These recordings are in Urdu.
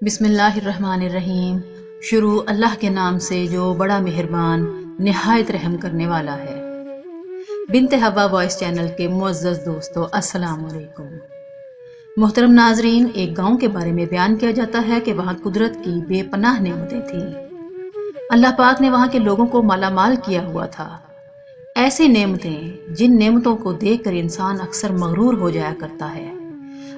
بسم اللہ الرحمن الرحیم۔ شروع اللہ کے نام سے جو بڑا مہربان نہایت رحم کرنے والا ہے۔ بنت حوا وائس چینل کے معزز دوستو، السلام علیکم۔ محترم ناظرین، ایک گاؤں کے بارے میں بیان کیا جاتا ہے کہ وہاں قدرت کی بے پناہ نعمتیں تھیں۔ اللہ پاک نے وہاں کے لوگوں کو مالا مال کیا ہوا تھا۔ ایسی نعمتیں جن نعمتوں کو دیکھ کر انسان اکثر مغرور ہو جایا کرتا ہے۔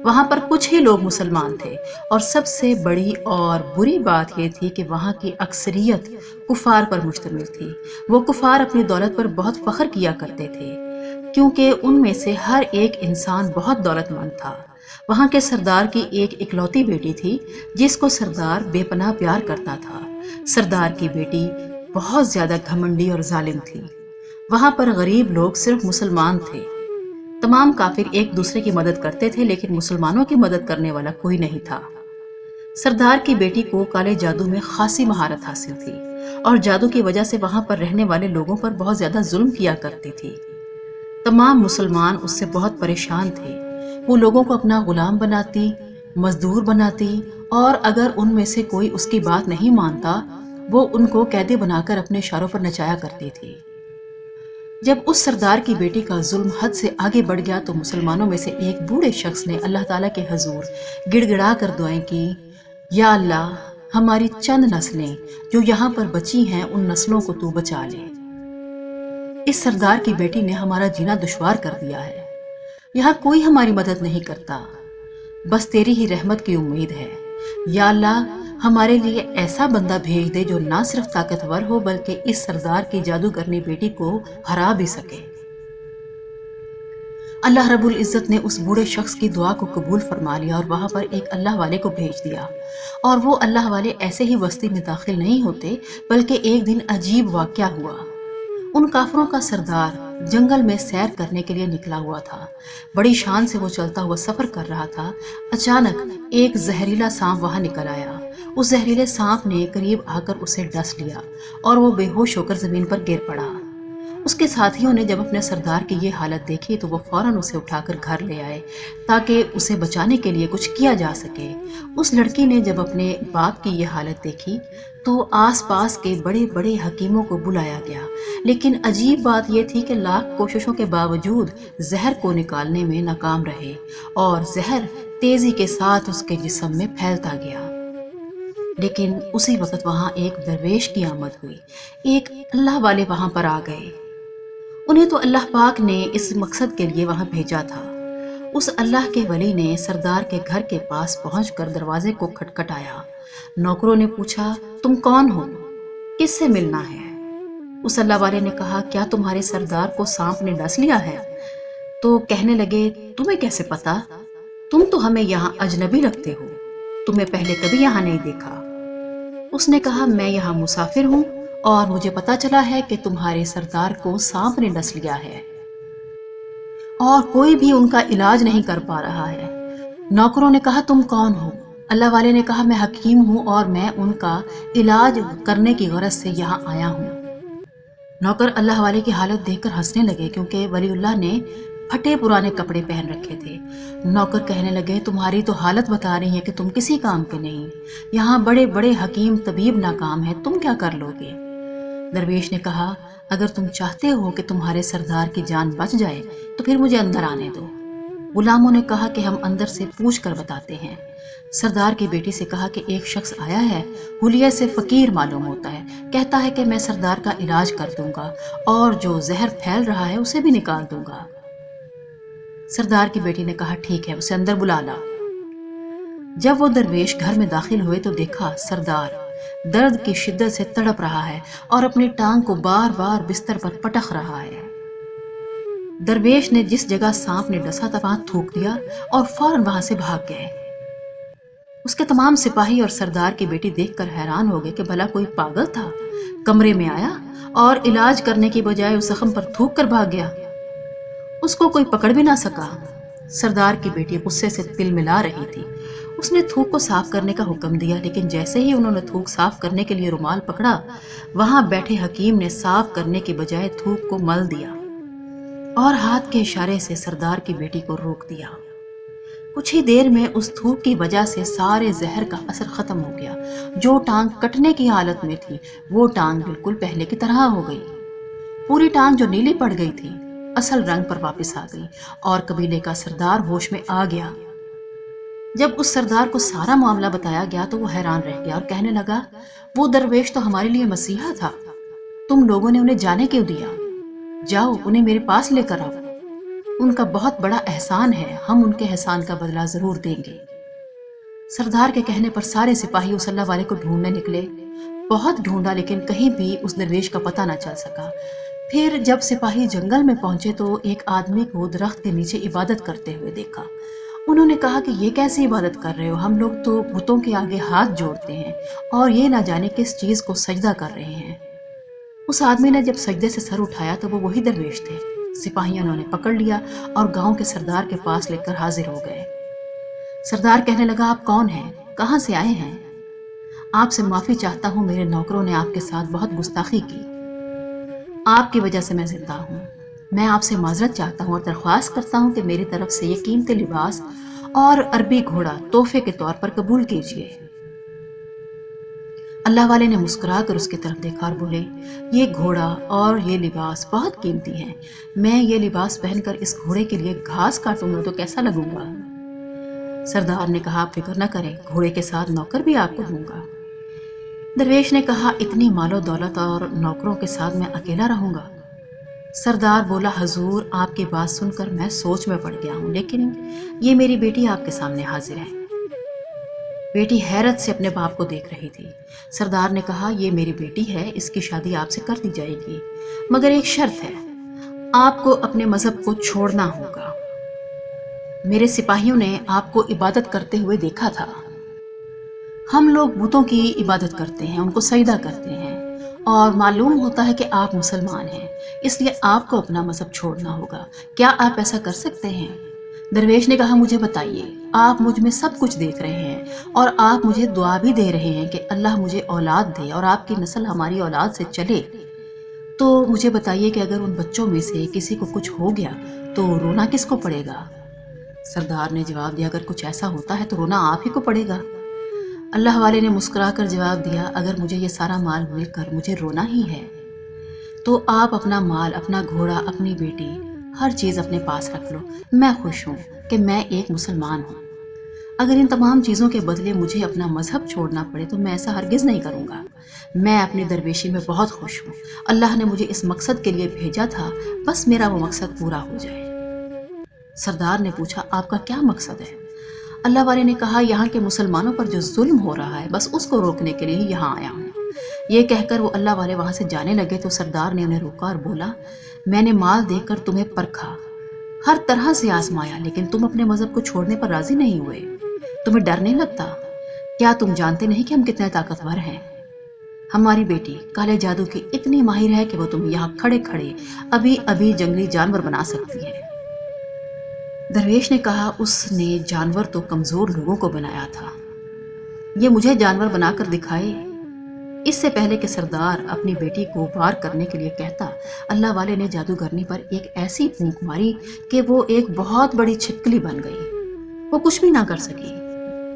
وہاں پر کچھ ہی لوگ مسلمان تھے، اور سب سے بڑی اور بری بات یہ تھی کہ وہاں کی اکثریت کفار پر مشتمل تھی۔ وہ کفار اپنی دولت پر بہت فخر کیا کرتے تھے، کیونکہ ان میں سے ہر ایک انسان بہت دولت مند تھا۔ وہاں کے سردار کی ایک اکلوتی بیٹی تھی جس کو سردار بے پناہ پیار کرتا تھا۔ سردار کی بیٹی بہت زیادہ گھمنڈی اور ظالم تھی۔ وہاں پر غریب لوگ صرف مسلمان تھے۔ تمام کافر ایک دوسرے کی مدد کرتے تھے، لیکن مسلمانوں کی مدد کرنے والا کوئی نہیں تھا۔ سردار کی بیٹی کو کالے جادو میں خاصی مہارت حاصل تھی، اور جادو کی وجہ سے وہاں پر رہنے والے لوگوں پر بہت زیادہ ظلم کیا کرتی تھی۔ تمام مسلمان اس سے بہت پریشان تھے۔ وہ لوگوں کو اپنا غلام بناتی، مزدور بناتی، اور اگر ان میں سے کوئی اس کی بات نہیں مانتا، وہ ان کو قیدی بنا کر اپنے اشاروں پر نچایا کرتی تھی۔ جب اس سردار کی بیٹی کا ظلم حد سے آگے بڑھ گیا تو مسلمانوں میں سے ایک بوڑھے شخص نے اللہ تعالیٰ کے حضور گڑ گڑا کر دعائیں کی، یا اللہ، ہماری چند نسلیں جو یہاں پر بچی ہیں ان نسلوں کو تو بچا لے۔ اس سردار کی بیٹی نے ہمارا جینا دشوار کر دیا ہے۔ یہاں کوئی ہماری مدد نہیں کرتا، بس تیری ہی رحمت کی امید ہے۔ یا اللہ، ہمارے لیے ایسا بندہ بھیج دے جو نہ صرف طاقتور ہو بلکہ اس سردار کی جادوگرنی بیٹی کو ہرا بھی سکے۔ اللہ رب العزت نے اس بوڑھے شخص کی دعا کو قبول فرما لیا اور وہاں پر ایک اللہ والے کو بھیج دیا، اور وہ اللہ والے ایسے ہی بستی میں داخل نہیں ہوتے، بلکہ ایک دن عجیب واقعہ ہوا۔ ان کافروں کا سردار جنگل میں سیر کرنے کے لیے نکلا ہوا تھا۔ بڑی شان سے وہ چلتا ہوا سفر کر رہا تھا۔ اچانک ایک زہریلا سانپ وہاں نکل آیا۔ اس زہریلے سانپ نے قریب آ کر اسے ڈس لیا اور وہ بے ہوش ہو کر زمین پر گر پڑا۔ اس کے ساتھیوں نے جب اپنے سردار کی یہ حالت دیکھی تو وہ فوراً اسے اٹھا کر گھر لے آئے تاکہ اسے بچانے کے لیے کچھ کیا جا سکے۔ اس لڑکی نے جب اپنے باپ کی یہ حالت دیکھی تو آس پاس کے بڑے بڑے حکیموں کو بلایا گیا، لیکن عجیب بات یہ تھی کہ لاکھ کوششوں کے باوجود زہر کو نکالنے میں ناکام رہے، اور زہر تیزی کے ساتھ اس کے جسم میں پھیلتا گیا۔ لیکن اسی وقت وہاں ایک درویش کی آمد ہوئی۔ ایک اللہ والے وہاں پر آ گئے۔ انہیں تو اللہ پاک نے اس مقصد کے لیے وہاں بھیجا تھا۔ اس اللہ کے ولی نے سردار کے گھر کے پاس پہنچ کر دروازے کو کھٹکھٹایا۔ نوکروں نے پوچھا، تم کون ہو؟ کس سے ملنا ہے؟ اس اللہ والے نے کہا، کیا تمہارے سردار کو سانپ نے ڈس لیا ہے؟ تو کہنے لگے، تمہیں کیسے پتا؟ تم تو ہمیں یہاں اجنبی لگتے ہو، تمہیں پہلے کبھی یہاں نہیں دیکھا۔ اس نے کہا، میں یہاں مسافر ہوں اور مجھے پتا چلا ہے کہ تمہارے سردار کو سانپ نے ڈس لیا ہے اور کوئی بھی ان کا علاج نہیں کر پا رہا ہے۔ نوکروں نے کہا، تم کون ہو؟ اللہ والے نے کہا، میں حکیم ہوں اور میں ان کا علاج کرنے کی غرض سے یہاں آیا ہوں۔ نوکر اللہ والے کی حالت دیکھ کر ہنسنے لگے، کیونکہ ولی اللہ نے پھٹے پرانے کپڑے پہن رکھے تھے۔ نوکر کہنے لگے، تمہاری تو حالت بتا رہی ہے کہ تم کسی کام کے نہیں، یہاں بڑے بڑے حکیم طبیب ناکام ہیں، تم کیا کر لو گے؟ درویش نے کہا، اگر تم چاہتے ہو کہ تمہارے سردار کی جان بچ جائے تو پھر مجھے اندر آنے دو۔ غلاموں نے کہا کہ ہم اندر سے پوچھ کر بتاتے ہیں۔ سردار کی بیٹی سے کہا کہ ایک شخص آیا ہے، حلیے سے فقیر معلوم ہوتا ہے، کہتا ہے کہ میں سردار کا علاج کر دوں گا اور جو زہر پھیل رہا ہے اسے بھی نکال دوں گا۔ سردار کی بیٹی نے کہا، ٹھیک ہے، اسے اندر بلا لا۔ جب وہ درویش گھر میں داخل ہوئے تو دیکھا سردار درد کی شدت سے تڑپ رہا ہے اور اپنی ٹانگ کو بار بار بستر پر پٹک رہا ہے۔ درویش نے جس جگہ سانپ نے ڈسا تھا وہاں تھوک دیا اور فوراً وہاں سے بھاگ گئے۔ اس کے تمام سپاہی اور سردار کی بیٹی دیکھ کر حیران ہو گئے کہ بھلا کوئی پاگل تھا، کمرے میں آیا اور علاج کرنے کی بجائے اس زخم پر تھوک کر بھاگ گیا۔ اس کو کوئی پکڑ بھی نہ سکا۔ سردار کی بیٹی غصے سے تل ملا رہی تھی۔ اس نے تھوک کو صاف کرنے کا حکم دیا، لیکن جیسے ہی انہوں نے تھوک صاف کرنے کے لیے رومال پکڑا، وہاں بیٹھے حکیم نے صاف کرنے کے بجائے تھوک کو مل دیا اور ہاتھ کے اشارے سے سردار کی بیٹی کو روک دیا۔ کچھ ہی دیر میں اس دھوپ کی وجہ سے سارے زہر کا اثر ختم ہو گیا۔ جو ٹانگ کٹنے کی حالت میں تھی وہ ٹانگ بالکل پہلے کی طرح ہو گئی۔ پوری ٹانگ جو نیلی پڑ گئی تھی اصل رنگ پر واپس آ گئی اور قبیلے کا سردار ہوش میں آ گیا۔ جب اس سردار کو سارا معاملہ بتایا گیا تو وہ حیران رہ گیا اور کہنے لگا، وہ درویش تو ہمارے لیے مسیحا تھا، تم لوگوں نے انہیں جانے کیوں دیا؟ جاؤ انہیں میرے پاس لے کر آؤ، ان کا بہت بڑا احسان ہے، ہم ان کے احسان کا بدلہ ضرور دیں گے۔ سردار کے کہنے پر سارے سپاہی اس اللہ والے کو ڈھونڈنے نکلے۔ بہت ڈھونڈا لیکن کہیں بھی اس درویش کا پتہ نہ چل سکا۔ پھر جب سپاہی جنگل میں پہنچے تو ایک آدمی کو درخت کے نیچے عبادت کرتے ہوئے دیکھا۔ انہوں نے کہا کہ یہ کیسی عبادت کر رہے ہو؟ ہم لوگ تو بتوں کے آگے ہاتھ جوڑتے ہیں اور یہ نہ جانے کس چیز کو سجدہ کر رہے ہیں۔ اس آدمی نے جب سجدے سے سر اٹھایا تو وہ وہی درویش تھے۔ سپاہیوں نے انہیں پکڑ لیا اور گاؤں کے سردار کے پاس لے کر حاضر ہو گئے۔ سردار کہنے لگا، آپ کون ہیں؟ کہاں سے آئے ہیں؟ آپ سے معافی چاہتا ہوں، میرے نوکروں نے آپ کے ساتھ بہت گستاخی کی، آپ کی وجہ سے میں زندہ ہوں۔ میں آپ سے معذرت چاہتا ہوں اور درخواست کرتا ہوں کہ میری طرف سے یہ قیمتی لباس اور عربی گھوڑا تحفے کے طور پر قبول کیجیے۔ اللہ والے نے مسکرا کر اس کی طرف دیکھا اور بولے، یہ گھوڑا اور یہ لباس بہت قیمتی ہیں، میں یہ لباس پہن کر اس گھوڑے کے لیے گھاس کاٹوں گا تو کیسا لگوں گا؟ سردار نے کہا، آپ فکر نہ کریں، گھوڑے کے ساتھ نوکر بھی آپ کو دوں گا۔ درویش نے کہا، اتنی مال و دولت اور نوکروں کے ساتھ میں اکیلا رہوں گا؟ سردار بولا، حضور آپ کی بات سن کر میں سوچ میں پڑ گیا ہوں، لیکن یہ میری بیٹی آپ کے سامنے حاضر ہے۔ بیٹی حیرت سے اپنے باپ کو دیکھ رہی تھی۔ سردار نے کہا، یہ میری بیٹی ہے، اس کی شادی آپ سے کر دی جائے گی، مگر ایک شرط ہے، آپ کو اپنے مذہب کو چھوڑنا ہوگا۔ میرے سپاہیوں نے آپ کو عبادت کرتے ہوئے دیکھا تھا۔ ہم لوگ بتوں کی عبادت کرتے ہیں، ان کو سجدہ کرتے ہیں، اور معلوم ہوتا ہے کہ آپ مسلمان ہیں، اس لیے آپ کو اپنا مذہب چھوڑنا ہوگا۔ کیا آپ ایسا کر سکتے ہیں؟ درویش نے کہا، مجھے بتائیے، آپ مجھ میں سب کچھ دیکھ رہے ہیں اور آپ مجھے دعا بھی دے رہے ہیں کہ اللہ مجھے اولاد دے اور آپ کی نسل ہماری اولاد سے چلے، تو مجھے بتائیے کہ اگر ان بچوں میں سے کسی کو کچھ ہو گیا تو رونا کس کو پڑے گا؟ سردار نے جواب دیا، اگر کچھ ایسا ہوتا ہے تو رونا آپ ہی کو پڑے گا۔ اللہ والے نے مسکرا کر جواب دیا، اگر مجھے یہ سارا مال مل کر مجھے رونا ہی ہے تو آپ اپنا مال، اپنا گھوڑا، اپنی بیٹی، ہر چیز اپنے پاس رکھ لو، میں خوش ہوں کہ میں ایک مسلمان ہوں۔ اگر ان تمام چیزوں کے بدلے مجھے اپنا مذہب چھوڑنا پڑے تو میں ایسا ہرگز نہیں کروں گا۔ میں اپنی درویشی میں بہت خوش ہوں، اللہ نے مجھے اس مقصد کے لیے بھیجا تھا، بس میرا وہ مقصد پورا ہو جائے۔ سردار نے پوچھا، آپ کا کیا مقصد ہے؟ اللہ والے نے کہا، یہاں کے مسلمانوں پر جو ظلم ہو رہا ہے بس اس کو روکنے کے لیے یہاں آیا ہوں۔ یہ کہہ کر وہ اللہ والے وہاں سے جانے لگے تو سردار نے انہیں روکا اور بولا، میں نے مال دے کر تمہیں پرکھا، ہر طرح سے آزمایا، لیکن تم اپنے مذہب کو چھوڑنے پر راضی نہیں ہوئے۔ تمہیں ڈر نہیں لگتا؟ کیا تم جانتے نہیں کہ ہم کتنے طاقتور ہیں؟ ہماری بیٹی کالے جادو کی اتنی ماہر ہے کہ وہ تمہیں یہاں کھڑے کھڑے ابھی ابھی جنگلی جانور بنا سکتی ہے۔ درویش نے کہا، اس نے جانور تو کمزور لوگوں کو بنایا تھا، یہ مجھے جانور بنا کر دکھائے۔ اس سے پہلے کہ سردار اپنی بیٹی کو وار کرنے کے لیے کہتا، اللہ والے نے جادوگرنی پر ایک ایسی پھونک ماری کہ وہ ایک بہت بڑی چھپکلی بن گئی۔ وہ کچھ بھی نہ کر سکی۔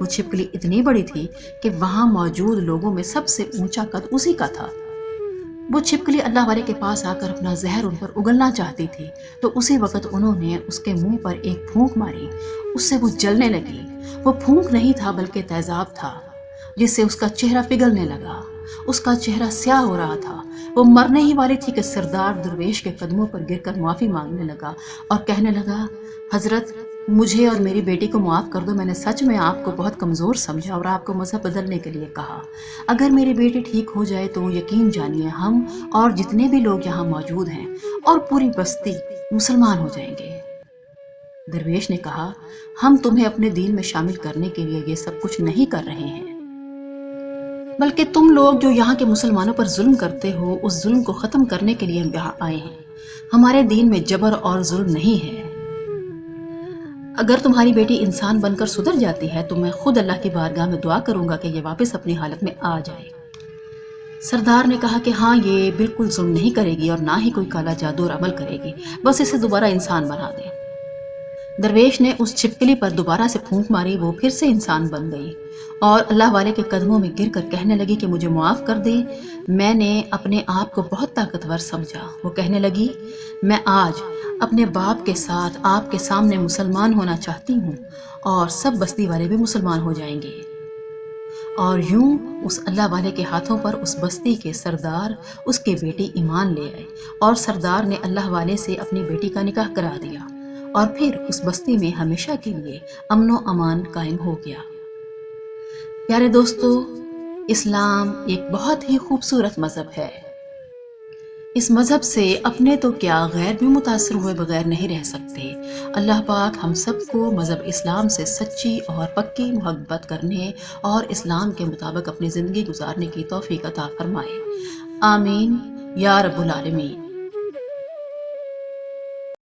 وہ چھپکلی اتنی بڑی تھی کہ وہاں موجود لوگوں میں سب سے اونچا قد اسی کا تھا۔ وہ چھپکلی اللہ والے کے پاس آ کر اپنا زہر ان پر اگلنا چاہتی تھی تو اسی وقت انہوں نے اس کے منہ پر ایک پھونک ماری، اس سے وہ جلنے لگی۔ وہ پھونک نہیں تھا بلکہ تیزاب تھا جس سے اس کا چہرہ پگھلنے لگا، اس کا چہرہ سیاہ ہو رہا تھا۔ وہ مرنے ہی والی تھی کہ سردار درویش کے قدموں پر گر کر معافی مانگنے لگا اور کہنے لگا، حضرت مجھے اور میری بیٹی کو معاف کر دو، میں نے سچ میں آپ کو بہت کمزور سمجھا اور آپ کو مذہب بدلنے کے لیے کہا۔ اگر میری بیٹی ٹھیک ہو جائے تو یقین جانیے ہم اور جتنے بھی لوگ یہاں موجود ہیں اور پوری بستی مسلمان ہو جائیں گے۔ درویش نے کہا، ہم تمہیں اپنے دین میں شامل کرنے کے لیے یہ سب کچھ نہیں کر رہے ہیں، بلکہ تم لوگ جو یہاں کے مسلمانوں پر ظلم کرتے ہو اس ظلم کو ختم کرنے کے لیے ہم یہاں آئے ہیں۔ ہمارے دین میں جبر اور ظلم نہیں ہے۔ اگر تمہاری بیٹی انسان بن کر سدھر جاتی ہے تو میں خود اللہ کی بارگاہ میں دعا کروں گا کہ یہ واپس اپنی حالت میں آ جائے۔ سردار نے کہا کہ ہاں، یہ بالکل ظلم نہیں کرے گی اور نہ ہی کوئی کالا جادو اور عمل کرے گی، بس اسے دوبارہ انسان بنا دیں۔ درویش نے اس چھپکلی پر دوبارہ سے پھونک ماری، وہ پھر سے انسان بن گئی اور اللہ والے کے قدموں میں گر کر کہنے لگی کہ مجھے معاف کر دیں، میں نے اپنے آپ کو بہت طاقتور سمجھا۔ وہ کہنے لگی میں آج اپنے باپ کے ساتھ آپ کے سامنے مسلمان ہونا چاہتی ہوں اور سب بستی والے بھی مسلمان ہو جائیں گے۔ اور یوں اس اللہ والے کے ہاتھوں پر اس بستی کے سردار اس کی بیٹی ایمان لے آئے اور سردار نے اللہ والے سے اپنی بیٹی کا نکاح کرا دیا اور پھر اس بستی میں ہمیشہ کے لیے امن و امان قائم ہو گیا۔ پیارے دوستو، اسلام ایک بہت ہی خوبصورت مذہب ہے۔ اس مذہب سے اپنے تو کیا غیر بھی متاثر ہوئے بغیر نہیں رہ سکتے۔ اللہ پاک ہم سب کو مذہب اسلام سے سچی اور پکی محبت کرنے اور اسلام کے مطابق اپنی زندگی گزارنے کی توفیق عطا فرمائے۔ آمین یا رب العالمین۔